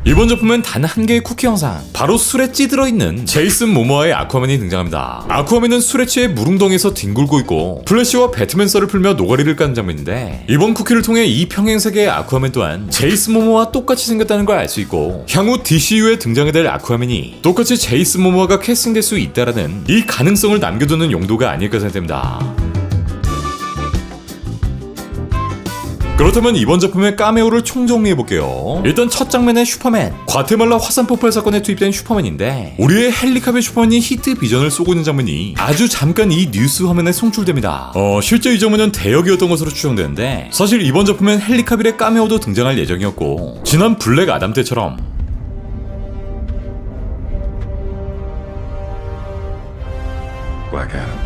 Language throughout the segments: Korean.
이번 작품은 단 한 개의 쿠키 영상, 바로 술에 찌들어 있는 제이슨 모모아의 아쿠아맨이 등장합니다. 아쿠아맨은 술에 취해 무릉덩이에서 뒹굴고 있고 플래시와 배트맨 썰을 풀며 노가리를 까는 장면인데, 이번 쿠키를 통해 이 평행세계의 아쿠아맨 또한 제이슨 모모아와 똑같이 생겼다는 걸 알 수 있고, 향후 DCU에 등장하게 될 아쿠아맨이 똑같이 제이슨 모모아가 캐스팅될 수 있다라는 이 가능성을 남겨두는 용도가 아닐까 생각됩니다. 그렇다면 이번 작품의 카메오를 총정리해볼게요. 일단 첫 장면의 슈퍼맨, 과테말라 화산 폭발 사건에 투입된 슈퍼맨인데, 우리의 헨리 카빌 슈퍼맨이 히트 비전을 쏘고 있는 장면이 아주 잠깐 이 뉴스 화면에 송출됩니다. 실제 이 장면은 대역이었던 것으로 추정되는데, 사실 이번 작품엔 헨리 카빌의 카메오도 등장할 예정이었고, 지난 블랙 아담 때처럼 Black Adam.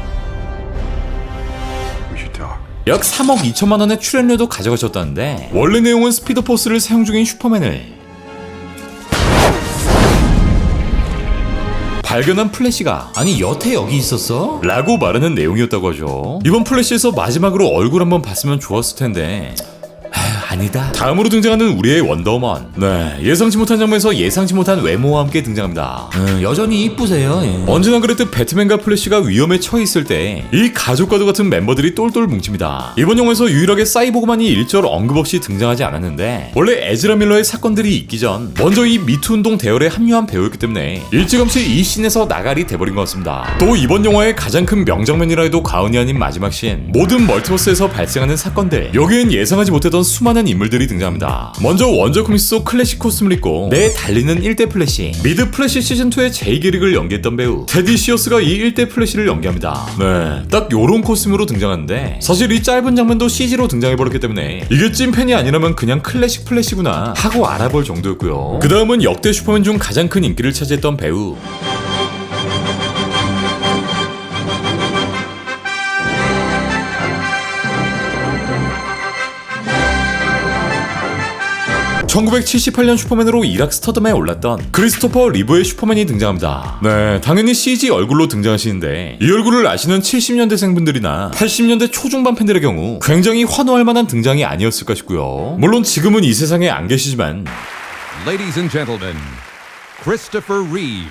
We should talk. 약 3억 2천만 원의 출연료도 가져가셨다는데, 원래 내용은 스피드포스를 사용 중인 슈퍼맨을 발견한 플래시가 "아니 여태 여기 있었어?" 라고 말하는 내용이었다고 하죠. 이번 플래시에서 마지막으로 얼굴 한번 봤으면 좋았을 텐데 아니다. 다음으로 등장하는 우리의 원더우먼. 네, 예상치 못한 장면에서 예상치 못한 외모와 함께 등장합니다. 여전히 이쁘세요. 예. 언제나 그랬듯 배트맨과 플래시가 위험에 처해 있을 때 이 가족과도 같은 멤버들이 똘똘 뭉칩니다. 이번 영화에서 유일하게 사이보그만이 일절 언급 없이 등장하지 않았는데, 원래 에즈라 밀러의 사건들이 있기 전 먼저 이 미투 운동 대열에 합류한 배우였기 때문에 일찌감치 이 씬에서 나갈이 돼버린 것 같습니다. 또 이번 영화의 가장 큰 명장면이라 해도 과언이 아닌 마지막 씬, 모든 멀티버스에서 발생하는 사건들, 여기엔 예상하지 못했던 수많은 인물들이 등장합니다. 먼저 원조 코믹스 속 클래식 코스튬을 입고 내 달리는 1대 플래시, 미드 플래시 시즌2의 제이 게릭을 연기했던 배우 테디 시어스가 이 1대 플래시를 연기합니다. 네, 딱 요런 코스튬으로 등장하는데, 사실 이 짧은 장면도 CG로 등장해버렸기 때문에 이게 찐팬이 아니라면 그냥 클래식 플래시구나 하고 알아볼 정도였고요. 그 다음은 역대 슈퍼맨 중 가장 큰 인기를 차지했던 배우, (1978년) 슈퍼맨으로 이락 스타덤에 올랐던 크리스토퍼 리브의 슈퍼맨이 등장합니다. 네, 당연히 CG 얼굴로 등장하시는데, 이 얼굴을 아시는 70년대생 분들이나 80년대 초중반 팬들의 경우 굉장히 환호할 만한 등장이 아니었을까 싶고요. 물론 지금은 이 세상에 안 계시지만, Ladies and gentlemen, Christopher Reeve.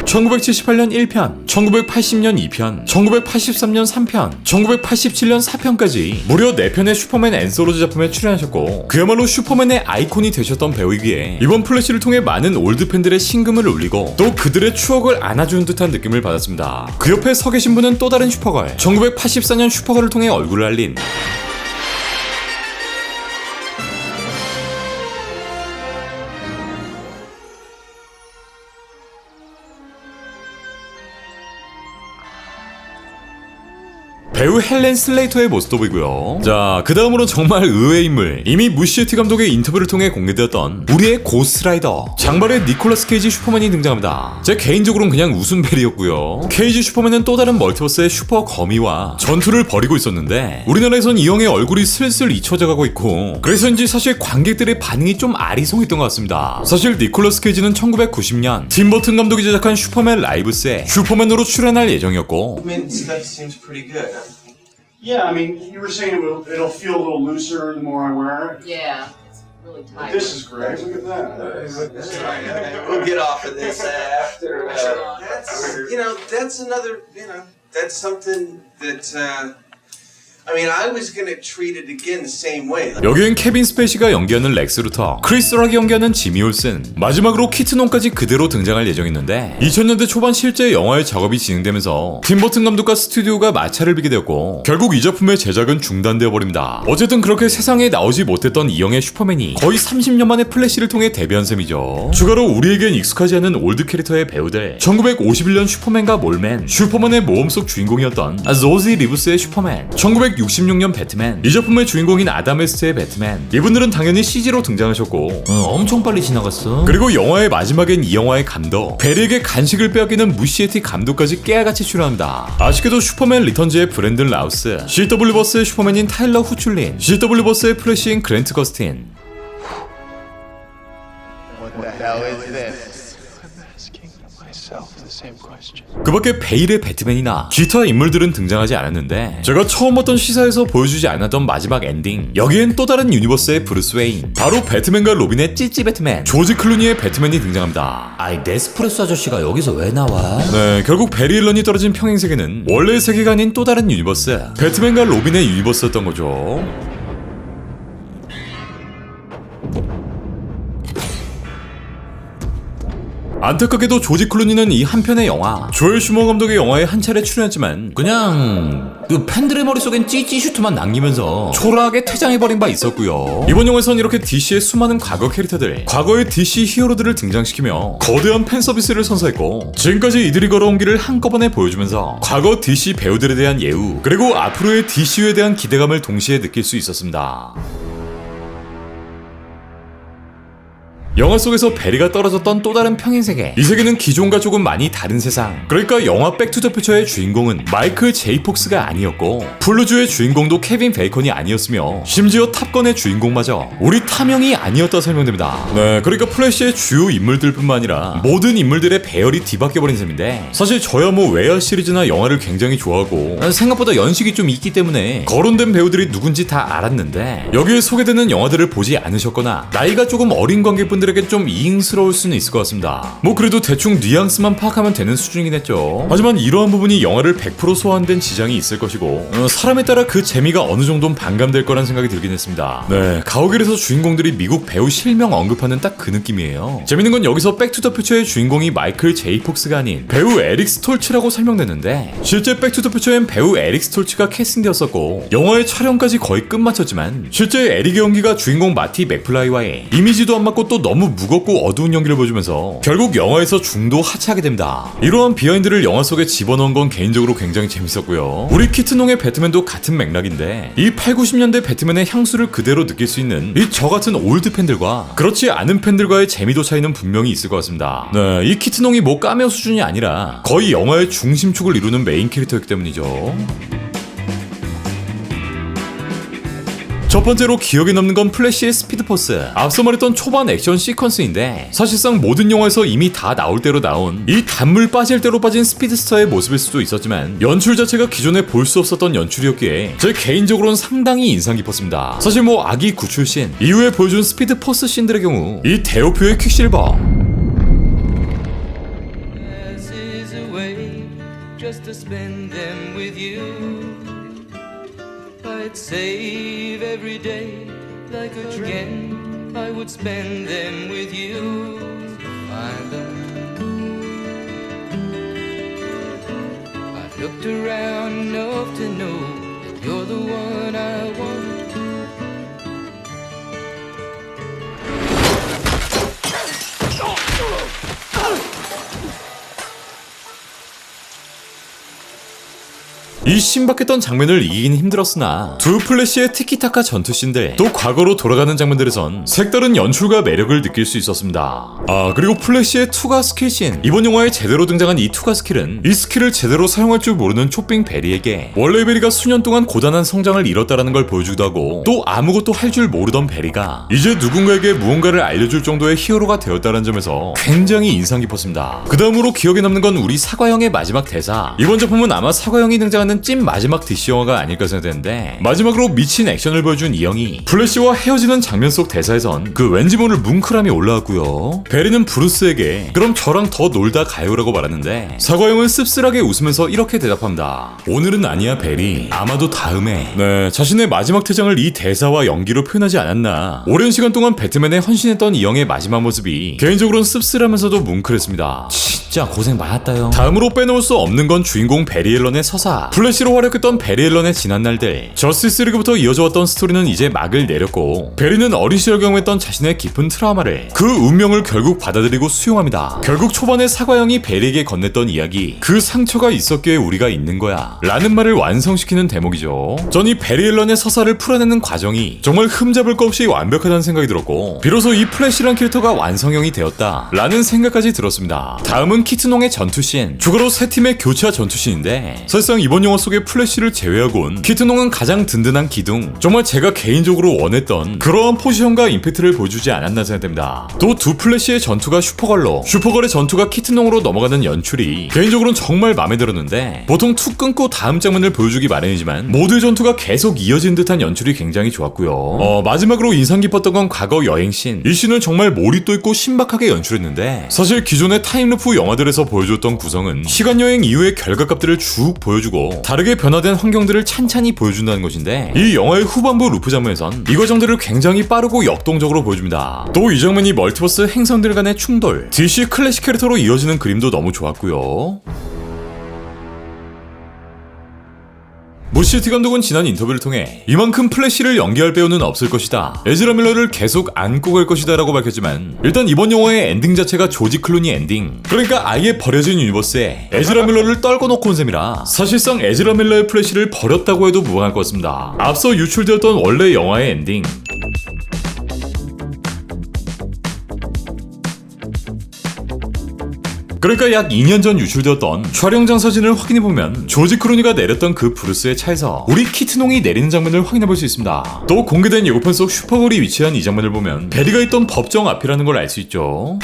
(1978년) 1편, (1980년) 2편, (1983년) 3편, (1987년) 4편까지 무려 4편의 슈퍼맨 앤소로지 작품에 출연하셨고, 그야말로 슈퍼맨의 아이콘이 되셨던 배우이기에 이번 플래시를 통해 많은 올드 팬들의 심금을 울리고 또 그들의 추억을 안아주는 듯한 느낌을 받았습니다. 그 옆에 서 계신 분은 또 다른 슈퍼걸, 1984년 슈퍼걸을 통해 얼굴을 알린 배우 헬렌 슬레이터의 모습도 보이고요. 자, 그 다음으로 정말 의외의 인물, 이미 무시에티 감독의 인터뷰를 통해 공개되었던 우리의 고스트라이더, 장발의 니콜라스 케이지 슈퍼맨이 등장합니다. 제 개인적으로는 그냥 웃음벨이었고요. 케이지 슈퍼맨은 또 다른 멀티버스의 슈퍼 거미와 전투를 벌이고 있었는데, 우리나라에선 이 형의 얼굴이 슬슬 잊혀져가고 있고, 그래서인지 사실 관객들의 반응이 좀 아리송했던 것 같습니다. 사실 니콜라스 케이지는 1990년 팀 버튼 감독이 제작한 슈퍼맨 라이브스에 슈퍼맨으로 출연할 예정이었고, Mint stuff seems pretty good. Yeah, I mean, you were saying it'll feel a little looser the more I wear it. Yeah, it's really tight. This is great. Look at that. We'll get off of this after. That's another, that's something that, I was gonna treat it again the same way. 여기엔 케빈 스페이시가 연기하는 렉스 루터, 크리스 락이 연기하는 지미 올슨, 마지막으로 키트논까지 그대로 등장할 예정이었는데, 2000년대 초반 실제 영화의 작업이 진행되면서 팀 버튼 감독과 스튜디오가 마찰을 빚게 되었고, 결국 이 작품의 제작은 중단되어 버립니다. 어쨌든 그렇게 세상에 나오지 못했던 이 형의 슈퍼맨이 거의 30년 만에 플래시를 통해 데뷔한 셈이죠. 추가로 우리에겐 익숙하지 않은 올드 캐릭터의 배우들, 1951년 슈퍼맨과 몰맨, 슈퍼맨의 모험 속 주인공이었던 조지 리브스의 슈퍼맨, 1966년 배트맨, 이 작품의 주인공인 아담 웨스트의 배트맨, 이분들은 당연히 CG로 등장하셨고 엄청 빨리 지나갔어. 그리고 영화의 마지막엔 이 영화의 감독 베리에게 간식을 빼앗기는 무시에티 감독까지 깨알같이 출연합니다. 아쉽게도 슈퍼맨 리턴즈의 브랜든 라우스, CW 버스의 슈퍼맨인 타일러 후출린, CW 버스의 플래시인 그랜트 거스틴. 그 밖에 베일의 배트맨이나 기타 인물들은 등장하지 않았는데 제가 처음 봤던 시사에서 보여주지 않았던 마지막 엔딩, 여기엔 또 다른 유니버스의 브루스 웨인, 바로 배트맨과 로빈의 찌찌 배트맨 조지 클루니의 배트맨이 등장합니다. 아이 네스프레소 아저씨가 여기서 왜 나와? 네, 결국 베리 앨런이 떨어진 평행세계는 원래의 세계가 아닌 또 다른 유니버스, 배트맨과 로빈의 유니버스였던 거죠. 안타깝게도 조지 클루니는 이 한 편의 영화, 조엘 슈머 감독의 영화에 한 차례 출연했지만 그냥 그 팬들의 머릿속엔 찌찌 슈트만 남기면서 초라하게 퇴장해버린 바 있었고요. 이번 영화에선 이렇게 DC의 수많은 과거 캐릭터들, 과거의 DC 히어로들을 등장시키며 거대한 팬 서비스를 선사했고, 지금까지 이들이 걸어온 길을 한꺼번에 보여주면서 과거 DC 배우들에 대한 예우, 그리고 앞으로의 DC에 대한 기대감을 동시에 느낄 수 있었습니다. 영화 속에서 베리가 떨어졌던 또 다른 평행세계, 이 세계는 기존과 조금 많이 다른 세상. 그러니까 영화 백투더퓨처의 주인공은 마이클 제이 폭스가 아니었고, 플루즈의 주인공도 케빈 베이컨이 아니었으며, 심지어 탑건의 주인공마저 우리 탐형이 아니었다 설명됩니다. 네, 그러니까 플래시의 주요 인물들뿐만 아니라 모든 인물들의 배열이 뒤바뀌어버린 셈인데, 사실 저야 뭐 웨어 시리즈나 영화를 굉장히 좋아하고 생각보다 연식이 좀 있기 때문에 거론된 배우들이 누군지 다 알았는데, 여기에 소개되는 영화들을 보지 않으셨거나 나이가 조금 어린 관객분들 에게 좀 이응스러울 수는 있을 것 같습니다. 뭐 그래도 대충 뉘앙스만 파악하면 되는 수준이긴 했죠. 하지만 이러한 부분이 영화를 100% 소화한 지장이 있을 것이고, 사람에 따라 그 재미가 어느 정도는 반감될 거란 생각이 들긴 했습니다. 네, 가오갤에서 주인공들이 미국 배우 실명 언급하는 딱 그 느낌이에요. 재밌는 건 여기서 백투더퓨처의 주인공이 마이클 제이 폭스가 아닌 배우 에릭 스톨츠라고 설명됐는데, 실제 백투더퓨처엔 배우 에릭 스톨츠가 캐스팅되었었고 영화의 촬영까지 거의 끝마쳤지만, 실제 에릭의 연기가 주인공 마티 맥플라이와의 이미지도 안 맞고 또 너무 무겁고 어두운 연기를 보여주면서 결국 영화에서 중도 하차하게 됩니다. 이러한 비하인드를 영화 속에 집어넣은 건 개인적으로 굉장히 재밌었고요. 우리 키트농의 배트맨도 같은 맥락인데, 이 8, 90년대 배트맨의 향수를 그대로 느낄 수 있는 이 저 같은 올드 팬들과 그렇지 않은 팬들과의 재미도 차이는 분명히 있을 것 같습니다. 네, 이 키트농이 뭐 까메오 수준이 아니라 거의 영화의 중심축을 이루는 메인 캐릭터였기 때문이죠. 첫 번째로 기억에 남는 건 플래시의 스피드포스, 앞서 말했던 초반 액션 시퀀스인데, 사실상 모든 영화에서 이미 다 나올 대로 나온 이 단물 빠질 대로 빠진 스피드스타의 모습일 수도 있었지만, 연출 자체가 기존에 볼 수 없었던 연출이었기에 제 개인적으로는 상당히 인상 깊었습니다. 사실 뭐 아기 구출씬 이후에 보여준 스피드포스 씬들의 경우 이 대오표의 퀵실버, I'd save every day like a dream. I would spend them with you, my love. I've looked around enough to know that you're the one I want. 이 신박했던 장면을 이기긴 힘들었으나 두 플래시의 티키타카 전투씬들, 또 과거로 돌아가는 장면들에선 색다른 연출과 매력을 느낄 수 있었습니다. 아, 그리고 플래시의 투가 스킬씬, 이번 영화에 제대로 등장한 이 투가 스킬은 이 스킬을 제대로 사용할 줄 모르는 초빙 베리에게 원래 베리가 수년 동안 고단한 성장을 이뤘다라는 걸 보여주기도 하고, 또 아무것도 할 줄 모르던 베리가 이제 누군가에게 무언가를 알려줄 정도의 히어로가 되었다는 점에서 굉장히 인상 깊었습니다. 그 다음으로 기억에 남는 건 우리 사과형의 마지막 대사. 이번 작품은 아마 사과형이 등장하는 찐 마지막 DC 영화가 아닐까 생각되는데, 마지막으로 미친 액션을 보여준 이 형이 플래시와 헤어지는 장면 속 대사에선 그 왠지 모를 뭉클함이 올라왔고요. 베리는 브루스에게 그럼 저랑 더 놀다 가요라고 말하는데, 사과형은 씁쓸하게 웃으면서 이렇게 대답합니다. 오늘은 아니야 베리, 아마도 다음에. 네, 자신의 마지막 퇴장을 이 대사와 연기로 표현하지 않았나. 오랜 시간 동안 배트맨에 헌신했던 이 형의 마지막 모습이 개인적으로는 씁쓸하면서도 뭉클했습니다. 진짜 진짜 고생 많았다요. 다음으로 빼놓을 수 없는 건 주인공 베리 앨런의 서사. 플래시로 활약했던 베리 앨런의 지난 날들. 저스티스 리그부터 이어져왔던 스토리는 이제 막을 내렸고, 베리는 어린 시절 경험했던 자신의 깊은 트라우마를, 그 운명을 결국 받아들이고 수용합니다. 결국 초반에 사과형이 베리에게 건넸던 이야기, 그 상처가 있었기에 우리가 있는 거야 라는 말을 완성시키는 대목이죠. 전 이 베리 앨런의 서사를 풀어내는 과정이 정말 흠잡을 것 없이 완벽하다는 생각이 들었고, 비로소 이 플래시란 캐릭터가 완성형이 되었다 라는 생각까지 들었습니다. 다음은 키트농의 전투씬. 추가로 세 팀의 교차 전투씬인데, 사실상 이번 영화 속의 플래시를 제외하곤 키트농은 가장 든든한 기둥, 정말 제가 개인적으로 원했던 그러한 포지션과 임팩트를 보여주지 않았나 생각됩니다. 또 두 플래시의 전투가 슈퍼걸로, 슈퍼걸의 전투가 키트농으로 넘어가는 연출이 개인적으로는 정말 마음에 들었는데, 보통 툭 끊고 다음 장면을 보여주기 마련이지만 모두의 전투가 계속 이어진 듯한 연출이 굉장히 좋았고요. 마지막으로 인상 깊었던 건 과거 여행씬. 이 씬은 정말 몰입도 있고 신박하게 연출했는데, 사실 기존의 타임루프 영화들에서 보여줬던 구성은 시간여행 이후의 결과값들을 쭉 보여주고 다르게 변화된 환경들을 찬찬히 보여준다는 것인데, 이 영화의 후반부 루프 장면에선 이 과정들을 굉장히 빠르고 역동적으로 보여줍니다. 또 이 장면이 멀티버스 행성들 간의 충돌, DC 클래식 캐릭터로 이어지는 그림도 너무 좋았고요. 무시티 감독은 지난 인터뷰를 통해 이만큼 플래시를 연기할 배우는 없을 것이다, 에즈라 밀러를 계속 안고 갈 것이다 라고 밝혔지만, 일단 이번 영화의 엔딩 자체가 조지 클루니 엔딩, 그러니까 아예 버려진 유니버스에 에즈라 밀러를 떨궈 놓고 온 셈이라 사실상 에즈라 밀러의 플래시를 버렸다고 해도 무방할 것 같습니다. 앞서 유출되었던 원래 영화의 엔딩, 그러니까 약 2년 전 유출되었던 촬영장 사진을 확인해보면 조지 클루니가 내렸던 그 브루스의 차에서 우리 키트농이 내리는 장면을 확인해볼 수 있습니다. 또 공개된 예고편 속 슈퍼걸이 위치한 이 장면을 보면 베리가 있던 법정 앞이라는 걸 알 수 있죠.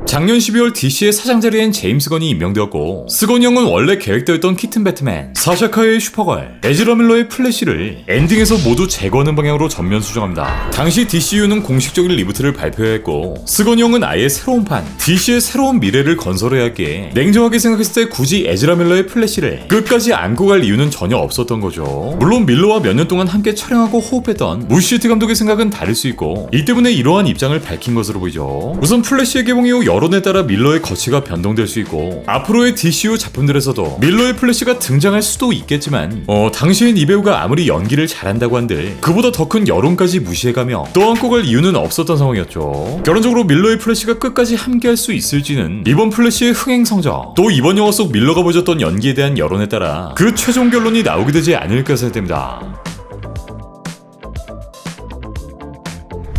작년 12월 DC의 사장 자리엔 제임스 건이 임명되었고, 스건이 형은 원래 계획되었던 키튼 배트맨, 사샤카의 슈퍼걸, 에즈라 밀러의 플래시를 엔딩에서 모두 제거하는 방향으로 전면 수정합니다. 당시 DCU는 공식적인 리부트를 발표해야 했고, 스건이 형은 아예 새로운 판, DC의 새로운 미래를 건설해야 했기에 냉정하게 생각했을 때 굳이 에즈라 밀러의 플래시를 끝까지 안고 갈 이유는 전혀 없었던 거죠. 물론 밀러와 몇 년 동안 함께 촬영하고 호흡했던 무시티 감독의 생각은 다를 수 있고, 이 때문에 이러한 입장을 밝힌 것으로 보이죠. 우선 플래시의 개봉 이후 여론에 따라 밀러의 거치가 변동될 수 있고, 앞으로의 DCU 작품들에서도 밀러의 플래시가 등장할 수도 있겠지만, 당시엔 이 배우가 아무리 연기를 잘한다고 한들 그보다 더 큰 여론까지 무시해가며 떠안고 갈 이유는 없었던 상황이었죠. 결론적으로 밀러의 플래시가 끝까지 함께할 수 있을지는 이번 플래시의 흥행 성적, 또 이번 영화 속 밀러가 보여줬던 연기에 대한 여론에 따라 그 최종 결론이 나오게 되지 않을까 생각됩니다.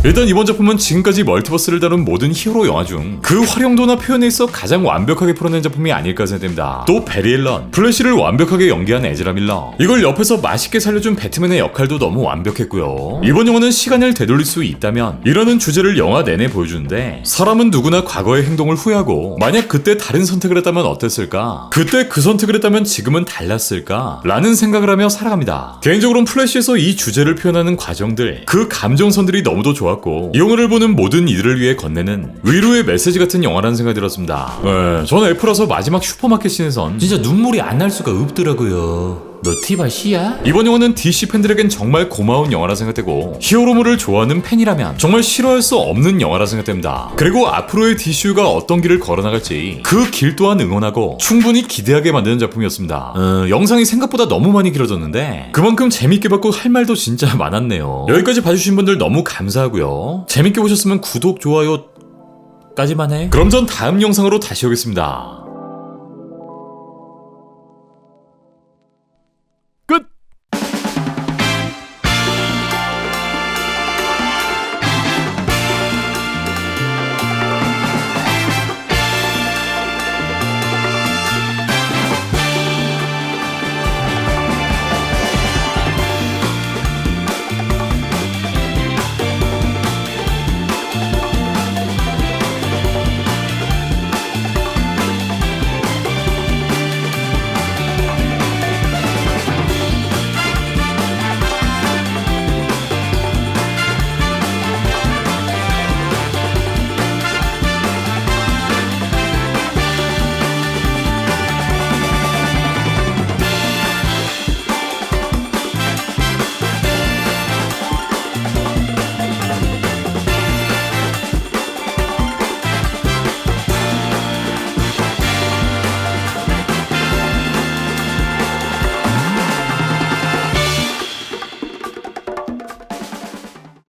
일단 이번 작품은 지금까지 멀티버스를 다룬 모든 히어로 영화 중 그 활용도나 표현에 있어 가장 완벽하게 풀어낸 작품이 아닐까 생각됩니다. 또 베리 앨런, 플래시를 완벽하게 연기한 에즈라 밀러, 이걸 옆에서 맛있게 살려준 배트맨의 역할도 너무 완벽했고요. 이번 영화는 시간을 되돌릴 수 있다면 이라는 주제를 영화 내내 보여주는데, 사람은 누구나 과거의 행동을 후회하고 만약 그때 다른 선택을 했다면 어땠을까, 그때 그 선택을 했다면 지금은 달랐을까 라는 생각을 하며 살아갑니다. 개인적으로는 플래시에서 이 주제를 표현하는 과정들, 그 감정선들이 너무도 좋았고, 이 영화를 보는 모든 이들을 위해 건네는 위로의 메시지 같은 영화라는 생각이 들었습니다. 저는 F라서 마지막 슈퍼마켓 씬에선 진짜 눈물이 안 날 수가 없더라고요. 너 티바 씨야? 이번 영화는 DC 팬들에겐 정말 고마운 영화라 생각되고, 히어로물을 좋아하는 팬이라면 정말 싫어할 수 없는 영화라 생각됩니다. 그리고 앞으로의 DCU가 어떤 길을 걸어나갈지 그 길 또한 응원하고 충분히 기대하게 만드는 작품이었습니다. 영상이 생각보다 너무 많이 길어졌는데 그만큼 재밌게 봤고 할 말도 진짜 많았네요. 여기까지 봐주신 분들 너무 감사하고요. 재밌게 보셨으면 구독, 좋아요 까지만 해. 그럼 전 다음 영상으로 다시 오겠습니다.